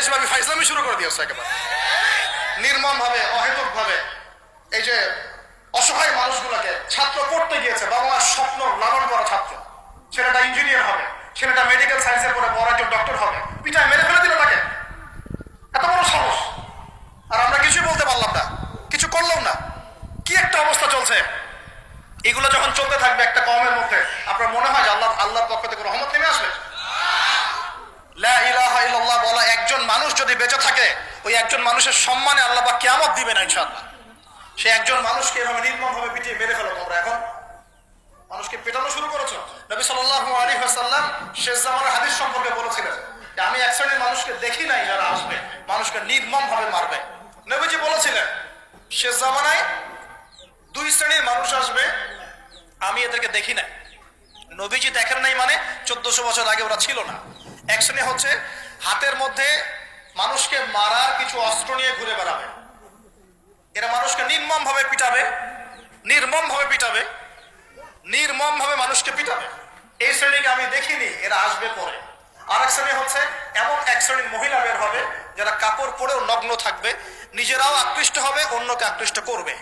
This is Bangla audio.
ফাইজলামি ফাইজলামি শুরু করে দিয়েছে একেবারে নির্মম ভাবে, অহেতুক ভাবে। এই যে অসহায় মানুষগুলোকে, ছাত্র পড়তে গিয়েছে, বাবা মার স্বপ্ন লালন করা ছাত্র, ছেলেটা ইঞ্জিনিয়ার হবে, ছেলেটা মেডিকেল সায়েন্সের পরে বড় একজন ডক্টর হবে, পিটায় মেরে ফেলে দিল তাকে। এত বড় সাহস! আর আমরা কিছুই বলতে পারলাম না, কিছু করলাম না। কি একটা অবস্থা চলছে! এগুলো যখন চলতে থাকবে একটা কওমের মধ্যে, আপনার মনে হয় যে আল্লাহর পক্ষ থেকে রহমত নেমে আসবে? লা ইলাহা ইল্লাল্লাহ বলা একজন মানুষ যদি বেঁচে থাকে, ওই একজন মানুষের সম্মানে আল্লাহ পাক কিয়ামত দিবে না ইনশাআল্লাহ। সে একজন মানুষকে এভাবে নির্মমভাবে পিটিয়ে মেরে ফেলো তোমরা। এখন মানুষকে পেটানো শুরু করেছো। নবী সাল্লাল্লাহু আলাইহি ওয়াসাল্লাম শেষ জামানার হাদিস সম্পর্কে বলেছিলেন যে আমি এক শ্রেণীর মানুষকে দেখি নাই যারা আসবে মানুষকে নির্মমভাবে মারবে। নবীজি বলেছিলেন শেষ জামানায় দুই শ্রেণীর মানুষ আসবে, আমি এদেরকে দেখি নাই। নবীজি দেখেন নাই মানে 1400 বছর আগে ওরা ছিল না। এক শ্রেণী হচ্ছে হাতের মধ্যে মানুষকে মারার কিছু অস্ত্র নিয়ে ঘুরে বেড়াবে, এরা মানুষকে নির্মম ভাবে পিটাবে, নির্মম ভাবে পিটাবে, নির্মম ভাবে মানুষকে পিটাবে। এই শ্রেণীকে আমি দেখিনি, এরা আসবে পরে। আর এক শ্রেণী হচ্ছে এমন এক শ্রেণীর মহিলা বের হবে যারা কাপড় পরেও নগ্ন থাকবে, নিজেরাও আকৃষ্ট হবে, অন্যকে আকৃষ্ট করবে।